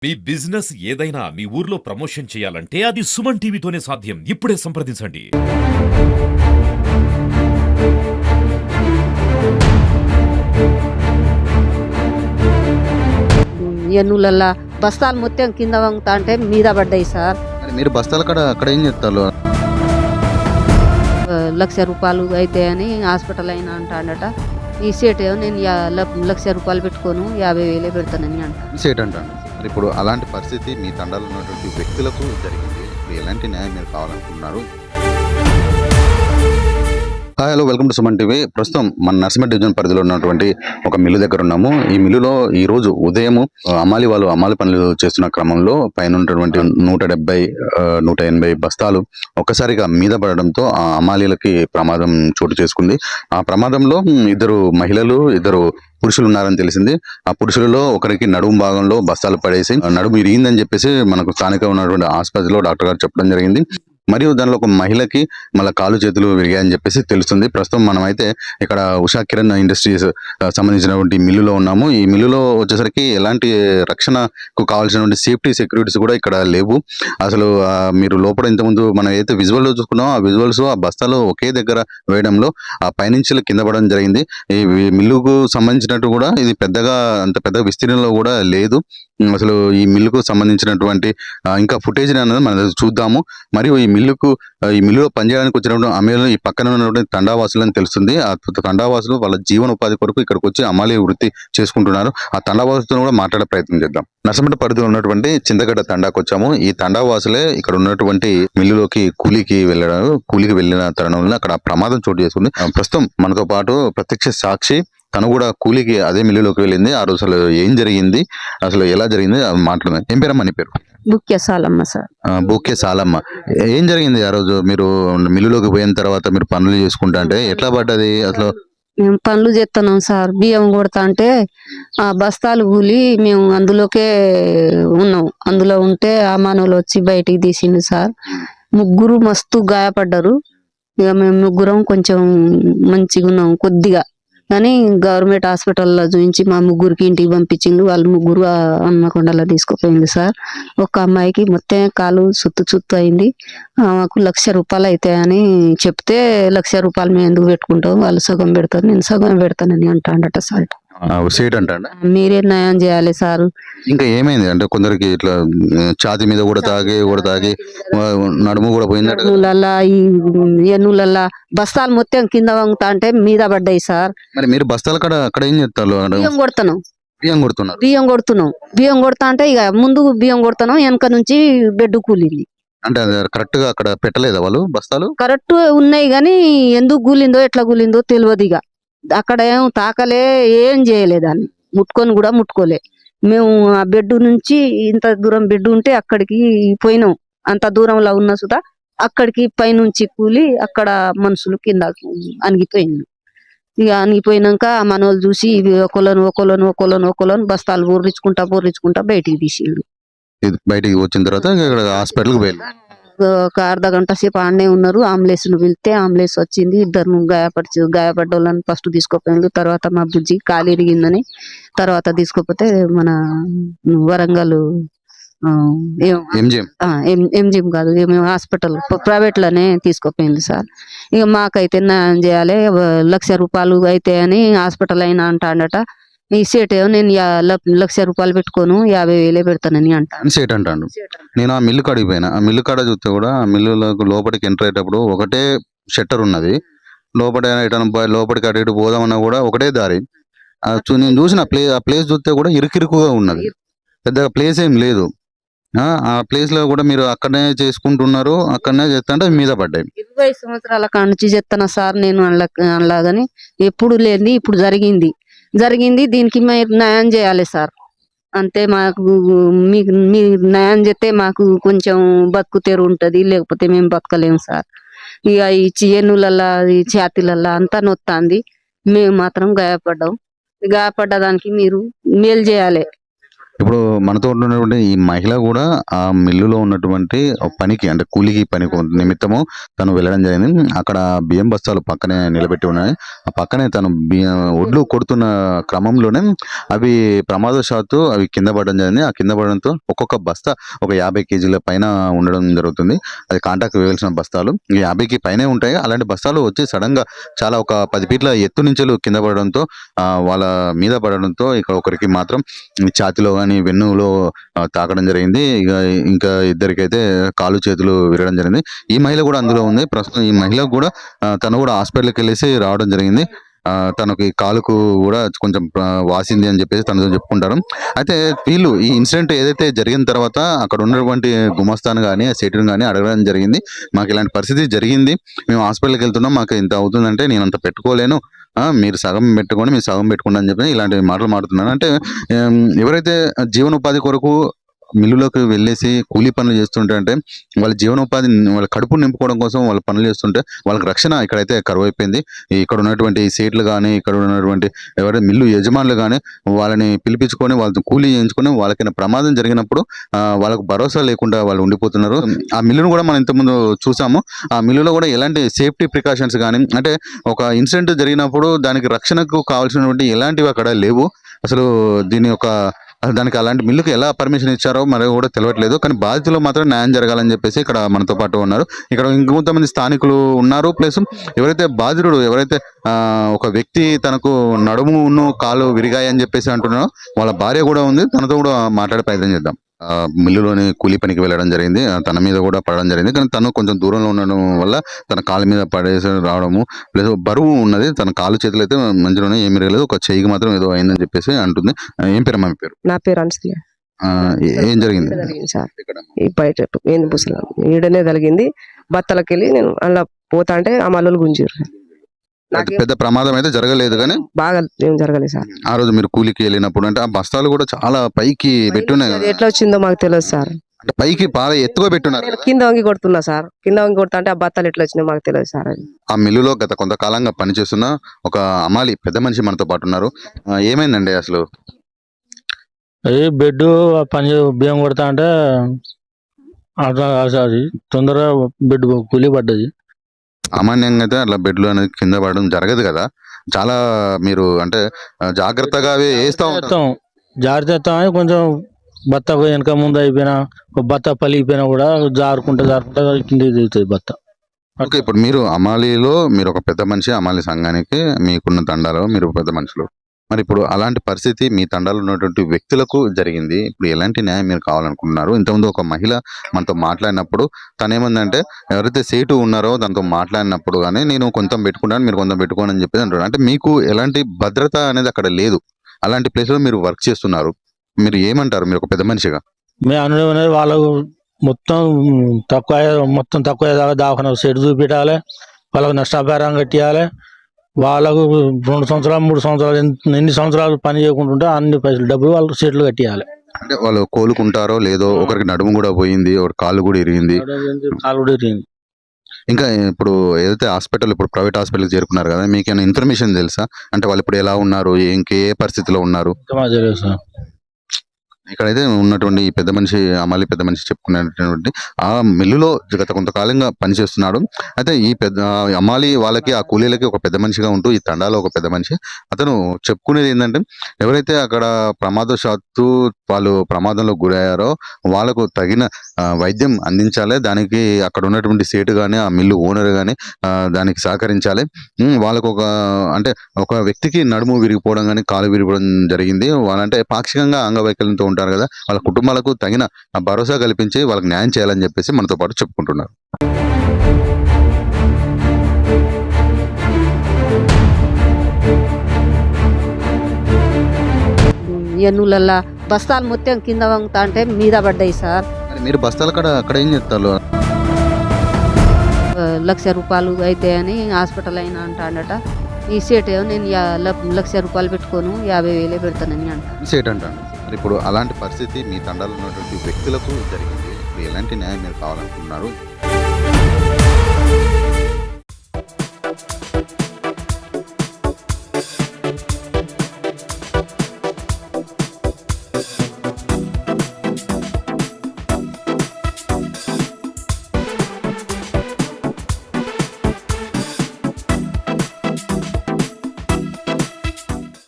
మీ business ఏదైనా మీ ఊర్లో promotion చేయాలంటే అది సుమన్ టీవీతోనే సాధ్యం. ఇప్పుడే సంప్రదించండి. ఎన్నులల్లా బస్తాలు మొత్తం కింద వంగుతా అంటే మీద పడ్డాయి సార్. మరి మీరు బస్తాల అక్కడ ఏం చెప్తారు? 1,00,000 రూపాయలు అయితే అని హాస్పిటల్ అయినా అంటాడట. ఈ సేట్ ఏమో నేను 1,00,000 రూపాయలు పెట్టుకోను 50,000 పెడతానని అంట. సేట్ అంటాను. మరి ఇప్పుడు అలాంటి పరిస్థితి మీ తండాలో ఉన్నటువంటి వ్యక్తులకు జరిగింది. ఇప్పుడు ఎలాంటి న్యాయం మీరు కావాలనుకుంటున్నారు? Hi, hello, welcome to Suman TV. ప్రస్తుతం మన నర్సింహ డివిజన్ పరిధిలో ఉన్నటువంటి ఒక మిల్లు దగ్గర ఉన్నాము. ఈ మిల్లులో ఈ రోజు ఉదయం వాళ్ళు అమ్మాలి పనులు చేస్తున్న క్రమంలో పైన ఉన్నటువంటి 170 180 బస్తాలు ఒక్కసారిగా మీద పడడంతో ఆ అమ్మాలీలకి ప్రమాదం చోటు చేసుకుంది. ఆ ప్రమాదంలో ఇద్దరు మహిళలు, ఇద్దరు పురుషులు ఉన్నారని తెలిసింది. ఆ పురుషులలో ఒకరికి నడుము భాగంలో బస్తాలు పడేసి నడుము ఇరిగిందని చెప్పేసి మనకు స్థానికంగా ఉన్నటువంటి ఆసుపత్రిలో డాక్టర్ గారు చెప్పడం జరిగింది. మరియు దానిలో ఒక మహిళకి మళ్ళీ కాలు చేతులు విరిగాయని చెప్పేసి తెలుస్తుంది. ప్రస్తుతం మనం అయితే ఇక్కడ ఉషా కిరణ్ ఇండస్ట్రీస్ సంబంధించినటువంటి మిల్లులో ఉన్నాము. ఈ మిల్లులో వచ్చేసరికి ఎలాంటి రక్షణకు కావాల్సినటువంటి సేఫ్టీ సెక్యూరిటీస్ కూడా ఇక్కడ లేవు. అసలు మీరు లోపల ఇంతకుముందు మనం ఏదైతే విజువల్ లో చూసుకున్నామో ఆ విజువల్స్ ఆ బస్తాలు ఒకే దగ్గర వేయడంలో ఆ పైనుంచి కింద పడడం జరిగింది. ఈ మిల్లుకు సంబంధించినట్టు కూడా ఇది పెద్దగా అంత పెద్ద విస్తీర్ణంలో కూడా లేదు. అసలు ఈ మిల్లుకు సంబంధించినటువంటి ఇంకా ఫుటేజ్ అనేది మనం చూద్దాము. మరియు ఈ మిల్లులో పనిచేయడానికి వచ్చినప్పుడు అమలు ఈ పక్కన ఉన్నటువంటి తండావాసులు అని తెలుస్తుంది. ఆ తండావాసులు వాళ్ళ జీవనోపాధి కొరకు ఇక్కడికి వచ్చి అమలు వృత్తి చేసుకుంటున్నారు. ఆ తండావాసులతో కూడా మాట్లాడే ప్రయత్నం చేద్దాం. నర్సంపేట పరిధిలో ఉన్నటువంటి చింతగడ్డ తండాకు వచ్చాము. ఈ తండావాసులే ఇక్కడ ఉన్నటువంటి మిల్లులోకి కూలికి వెళ్ళిన తరుణంలో అక్కడ ప్రమాదం చోటు చేసుకుంది. ప్రస్తుతం మనతో పాటు ప్రత్యక్ష సాక్షి, తను కూడా కూలికి అదే మిల్లులోకి వెళ్ళింది. ఆ రోజు అసలు ఏం జరిగింది, అసలు ఎలా జరిగింది మాట్లాడదాం. ఏం పేరమ్మా నీ పేరు? బుక్కే సాలమ్మ సార్. బూకే సాలమ్మ. ఏం జరిగింది ఆ రోజు? మీరు మిల్లులోకి పోయిన తర్వాత మీరు పనులు చేసుకుంటా అంటే ఎట్లా పడ్డది అసలు? మేము పనులు చేస్తున్నాం సార్. బియ్యం కొడతా అంటే ఆ బస్తాలు కూలి మేము అందులోకే ఉన్నాం. అందులో ఉంటే ఆ మానవులు వచ్చి బయటికి తీసిండు సార్. ముగ్గురు మస్తు గాయపడ్డారు. ఇక మేము ముగ్గురం కొంచెం మంచిగా ఉన్నాం కొద్దిగా. కానీ గవర్నమెంట్ హాస్పిటల్లో చూపించి మా ముగ్గురికి ఇంటికి పంపించిండు. వాళ్ళు ముగ్గురు హన్మకొండలో తీసుకుపోయింది సార్. ఒక అమ్మాయికి మొత్తం కాలు చుత్తు అయింది. మాకు 1,00,000 రూపాయలు అవుతాయని చెప్తే 1,00,000 రూపాయలు మేము ఎందుకు పెట్టుకుంటాం, వాళ్ళు సగం పెడతారు, నేను సగం పెడతానని అంటాడట సార్. సేట్ అంట. మీరే న్యాయం చేయాలి సార్. ఇంకా ఏమైంది అంటే కొందరికి ఇట్లా ఛాతి మీద కూడా తాగి నడుము కూడా పోయిందట. ఎన్నులల్లా బస్తాలు మొత్తం కింద వంగుతా అంటే మీద పడ్డాయి సార్. మరి మీరు బస్తాల అక్కడ ఏం చేస్తారు? బియ్యం కొడుతున్నాం. బియ్యం బియ్యం కొడతా అంటే ఇక ముందు బియ్యం కొడుతున్నాం, వెనక నుంచి బెడ్ కూలింది. అంటే కరెక్ట్ గా అక్కడ పెట్టలేదా వాళ్ళు బస్తాలు? కరెక్ట్ ఉన్నాయి కానీ ఎందుకు కూలిందో ఎట్లా కూలిందో తెలియదు. ఇక అక్కడ ఏం తాకలే, ఏం చేయలేదు, దాన్ని ముట్టుకోలే. మేము ఆ బెడ్ నుంచి ఇంత దూరం బెడ్ ఉంటే అక్కడికి పోయినాం. అంత దూరంలో ఉన్న సుధా అక్కడికి పైనుంచి కూలి అక్కడ మనుషులు కింద అణిగిపోయింది. ఇక అణిగిపోయినాక మనోళ్ళు చూసి ఇవి ఒకళ్ళను బస్తాలు బోర్రించుకుంటా బయటికి తీసిండు. బయటికి వచ్చిన తర్వాత హాస్పిటల్కి వెళ్ళి ఒక అర్ధ గంట సేపు ఆడనే ఉన్నారు. అంబులెన్స్ ను పిలిస్తే అంబులెన్స్ వచ్చింది. ఇద్దరు గాయపడ్డ వాళ్ళని ఫస్ట్ తీసుకోపోయింది. తర్వాత మా బుజ్జి కాలు ఇరిగిందని తర్వాత తీసుకోపోతే మన వరంగల్ ఎంజిఎం కాదు హాస్పిటల్ ప్రైవేట్ లోనే తీసుకోపోయింది సార్. ఇక మాకైతే న్యాయం చేయాలి, 1,00,000 రూపాయలు అయితే అని హాస్పిటల్ అయినా అంటాడట. ఈ సేట్ ఏమో నేను 1,00,000 రూపాయలు పెట్టుకోను 50,000 పెడతానని అంటాను. సేట్ అంటాను. నేను ఆ మిల్లు కాడికి పోయినా. ఆ మిల్లు కాడ చూస్తే కూడా ఆ మిల్లులకు లోపలికి ఎంటర్ అయ్యేటప్పుడు ఒకటే షట్టర్ ఉన్నది. లోపలికి అటు ఇటు పోదామన్నా కూడా ఒకటే దారి. నేను చూసిన ఆ ప్లేస్ చూస్తే కూడా ఇరుకిరుకుగా ఉన్నది. పెద్దగా ప్లేస్ ఏం లేదు. ఆ ప్లేస్ లో కూడా మీరు అక్కడనే చేసుకుంటున్నారు, అక్కడనే చేస్తుంటే మీద పడ్డాయి. 20 సంవత్సరాల కాడ నుంచి చేస్తున్నా సార్ నేను అలాగని. ఎప్పుడు లేని ఇప్పుడు జరిగింది. దీనికి మీరు న్యాయం చేయాలి సార్. అంతే. మాకు మీరు న్యాయం చేస్తే మాకు కొంచెం బతుకు తెరు ఉంటది, లేకపోతే మేము బతకలేము సార్. ఇక ఈ ఎన్నులల్లా ఈ ఛాతీలల్లా అంతా నొత్తాంది. మేము మాత్రం గాయపడ్డాం. గాయపడ్డ దానికి మీరు మేలు చేయాలి. ఇప్పుడు మనతో ఉన్నటువంటి ఈ మహిళ కూడా ఆ మిల్లులో ఉన్నటువంటి ఒక పనికి అంటే కూలికి పని నిమిత్తము తను వెళ్ళడం జరిగింది. అక్కడ బియ్యం బస్తాలు పక్కనే నిలబెట్టి ఉన్నాయి. ఆ పక్కనే తను ఒడ్లు కొడుతున్న క్రమంలోనే అవి ప్రమాదవశాత్తు అవి కింద పడడం జరిగింది. ఆ కింద పడడంతో ఒక్కొక్క బస్తా ఒక 50 కేజీల పైన ఉండడం జరుగుతుంది. అది కాంటాక్ట్ వేయాల్సిన బస్తాలు 50కి పైనే ఉంటాయి. అలాంటి బస్తాలు వచ్చి సడన్ గా చాలా ఒక 10 ఫీట్ల ఎత్తు నుంచి కింద పడడంతో వాళ్ళ మీద పడడంతో ఇక్కడ ఒకరికి మాత్రం ఛాతిలో కానీ వెన్నులో తాకడం జరిగింది. ఇంకా ఇద్దరికైతే కాలు చేతులు విరగడం జరిగింది. ఈ మహిళ కూడా అందులో ఉంది. ప్రస్తుతం ఈ మహిళ కూడా తను కూడా హాస్పిటల్కి వెళ్ళేసి రావడం జరిగింది. తనకి కాలుకు కూడా కొంచెం వాసింది అని చెప్పేసి తనతో చెప్పుకుంటారు. అయితే వీళ్ళు ఈ ఇన్సిడెంట్ ఏదైతే జరిగిన తర్వాత అక్కడ ఉన్నటువంటి గుమస్తాను కానీ సేటును కానీ అడగడం జరిగింది. మాకు ఇలాంటి పరిస్థితి జరిగింది, మేము హాస్పిటల్కి వెళ్తున్నాం, మాకు ఇంత అవుతుందంటే నేను అంత పెట్టుకోలేను, మీరు సగం పెట్టుకోండి, మీరు సగం పెట్టుకోండి అని చెప్పి ఇలాంటి మాటలు మాట్లాడుతున్నాను. అంటే ఎవరైతే జీవనోపాధి కొరకు మిల్లులోకి వెళ్ళేసి కూలీ పనులు చేస్తుంటే అంటే వాళ్ళ జీవనోపాధి వాళ్ళ కడుపు నింపుకోవడం కోసం వాళ్ళ పనులు చేస్తుంటే వాళ్ళకి రక్షణ ఇక్కడైతే కరువు అయిపోయింది. ఇక్కడ ఉన్నటువంటి సేట్లు కానీ ఇక్కడ ఉన్నటువంటి ఎవరైతే మిల్లు యజమానులు కానీ వాళ్ళని పిలిపించుకొని వాళ్ళతో కూలీ చేయించుకొని వాళ్ళకైనా ప్రమాదం జరిగినప్పుడు వాళ్ళకు భరోసా లేకుండా వాళ్ళు ఉండిపోతున్నారు. ఆ మిల్లును కూడా మనం ఇంతకుముందు చూసాము. ఆ మిల్లులో కూడా ఎలాంటి సేఫ్టీ ప్రికాషన్స్ కానీ అంటే ఒక ఇన్సిడెంట్ జరిగినప్పుడు దానికి రక్షణకు కావాల్సినటువంటి ఎలాంటివి అక్కడ లేవు. అసలు దానికి అలాంటి మిల్లుకి ఎలా పర్మిషన్ ఇచ్చారో మరి కూడా తెలియట్లేదు. కానీ బాధితులు మాత్రం న్యాయం జరగాలని చెప్పేసి ఇక్కడ మనతో పాటు ఉన్నారు. ఇక్కడ ఇంకొంతమంది స్థానికులు ఉన్నారు. ప్లస్ ఎవరైతే ఎవరైతే ఒక వ్యక్తి తనకు నడుమును కాలు విరిగాయని చెప్పేసి అంటున్నారో వాళ్ళ భార్య కూడా ఉంది. తనతో కూడా మాట్లాడే ప్రయత్నం చేద్దాం. మిల్లులోని కూలీ పనికి వెళ్ళడం జరిగింది. తన మీద కూడా పడడం జరిగింది. కానీ తను కొంచెం దూరంలో ఉండడం వల్ల తన కాలు మీద పడేసి రావడము ప్లస్ బరువు ఉన్నది. తన కాలు చేతులు అయితే మంచిగానే ఏమి లేదు, ఒక చెయ్యికి మాత్రం ఏదో అయిందని చెప్పేసి అంటుంది. ఏం పేరు మీ పేరు? నా పేరు అనుశ్రీ. ఏం జరిగింది సార్? ఈ బయట ఏంది పుసలా ఈడనే జరిగింది. బత్తలకి వెళ్ళి నేను అలా పోతా అంటే ఆ మల్లలు గుంజారు. పెద్ద ప్రమాదం అయితే జరగలేదు కానీ బాగా ఏం జరగలేదు సార్. ఆ రోజు మీరు కూలికి వెళ్ళినప్పుడు అంటే ఆ బస్తాలు కూడా చాలా పైకి పెట్టున్నాయి. అది ఎట్లా వచ్చిందో మాకు తెలియదు సార్. అంటే పైకి బాగా ఎత్తుగా పెట్టున్నారు. నేను కింద వంగి కొడుతున్నా సార్. కింద వంగి కొడతా అంటే ఆ బత్తాలు ఎట్లా వచ్చినాయో మాకు తెలియదు సార్. అది ఆ మిల్లులో గత కొంతకాలంగా పనిచేస్తున్న ఒక అమాలి పెద్ద మనిషి మనతో పాటు ఉన్నారు. ఏమైందండి అసలు? అది బెడ్ పని బియ్యం కొడతా అంటే అది తొందరగా బెడ్ కూలి పడ్డది. సామాన్యంగా అయితే అట్లా బెడ్లు అనేది కింద పడడం జరగదు కదా. చాలా మీరు అంటే జాగ్రత్తగా వేస్తా ఉంటాం. జాగ్రత్త అని కొంచెం బత్త వెనక ముందు అయిపోయినా బత్త పలిగిపోయినా కూడా జారుకుంటా కింద దిగుతుంది బత్త. ఓకే, ఇప్పుడు మీరు అమాలీలో మీరు ఒక పెద్ద మనిషి, అమాలి సంఘానికి మీకున్న తండాలో మీరు పెద్ద మనుషులు. మరి ఇప్పుడు అలాంటి పరిస్థితి మీ తండాలో ఉన్నటువంటి వ్యక్తులకు జరిగింది. ఇప్పుడు ఎలాంటి న్యాయం మీరు కావాలనుకుంటున్నారు? ఇంతకుముందు ఒక మహిళ మనతో మాట్లాడినప్పుడు తను ఏమందంటే ఎవరైతే సేటు ఉన్నారో దాంతో మాట్లాడినప్పుడు కానీ నేను కొంత పెట్టుకుంటాను, మీరు కొంత పెట్టుకోండి అని చెప్పేసి అంటారు. అంటే మీకు ఎలాంటి భద్రత అనేది అక్కడ లేదు. అలాంటి ప్లేస్ లో మీరు వర్క్ చేస్తున్నారు. మీరు ఏమంటారు మీరు ఒక పెద్ద మనిషిగా? మేము అనేది వాళ్ళకు మొత్తం తక్కువ దాకా సెట్ చూపించాలి, వాళ్ళకు నష్టపరిహారం కట్టియాలి. వాళ్ళకు 2 సంవత్సరాలు 3 సంవత్సరాలు ఎన్ని సంవత్సరాలు పని చేయకుండా అన్ని పైసలు డబ్బులు వాళ్ళకు సెట్లు కట్టియాలి. అంటే వాళ్ళు కోలుకుంటారో లేదో, ఒకరికి నడుము కూడా పోయింది, ఒక కాలు కూడా ఇరిగింది. ఇంకా ఇప్పుడు ఏదైతే హాస్పిటల్ ఇప్పుడు ప్రైవేట్ హాస్పిటల్కి చేరుకున్నారు కదా, మీకేమైనా ఇన్ఫర్మేషన్ తెలుసా? అంటే వాళ్ళు ఇప్పుడు ఎలా ఉన్నారు, ఏ పరిస్థితిలో ఉన్నారు? ఇక్కడైతే ఉన్నటువంటి ఈ పెద్ద మనిషి అమాలి పెద్ద మనిషి చెప్పుకున్నటువంటి ఆ మిల్లులో గత కొంతకాలంగా పనిచేస్తున్నాడు. అయితే ఈ పెద్ద అమాలి వాళ్ళకి ఆ కూలీలకి ఒక పెద్ద మనిషిగా ఉంటూ ఈ తండాలో ఒక పెద్ద మనిషి. అతను చెప్పుకునేది ఏంటంటే ఎవరైతే అక్కడ ప్రమాదవశాత్తు వాళ్ళు ప్రమాదంలో గురయ్యారో వాళ్ళకు తగిన వైద్యం అందించాలి. దానికి అక్కడ ఉన్నటువంటి సేటు కానీ ఆ మిల్లు ఓనర్ కానీ దానికి సహకరించాలి. వాళ్ళకు ఒక వ్యక్తికి నడుము విరిగిపోవడం కానీ కాలు విరిగిపోవడం జరిగింది. వాళ్ళంటే పాక్షికంగా అంగవైకల్యంతో ఉంటారు కదా, వాళ్ళ కుటుంబాలకు తగిన భరోసా కల్పించి వాళ్ళకి న్యాయం చేయాలని చెప్పేసి మనతో పాటు చెప్పుకుంటున్నారు. ఎన్నులల్లా బస్తాలు మొత్తం కింద వంగుతా అంటే మీద పడ్డాయి సార్. మీరు బస్తాల అక్కడ ఏం చెప్తారు? 1,00,000 రూపాయలు అయితే అని హాస్పిటల్ అయినా అంటాడట. ఈ సేట్ ఏమో నేను 1,00,000 రూపాయలు పెట్టుకోను 50,000 పెడతానని అంట. సేట్ అంటాను. ఇప్పుడు అలాంటి పరిస్థితి మీ తండాలో ఉన్నటువంటి వ్యక్తులకు జరిగింది. ఇప్పుడు ఎలాంటి న్యాయం మీరు కావాలనుకుంటున్నారు?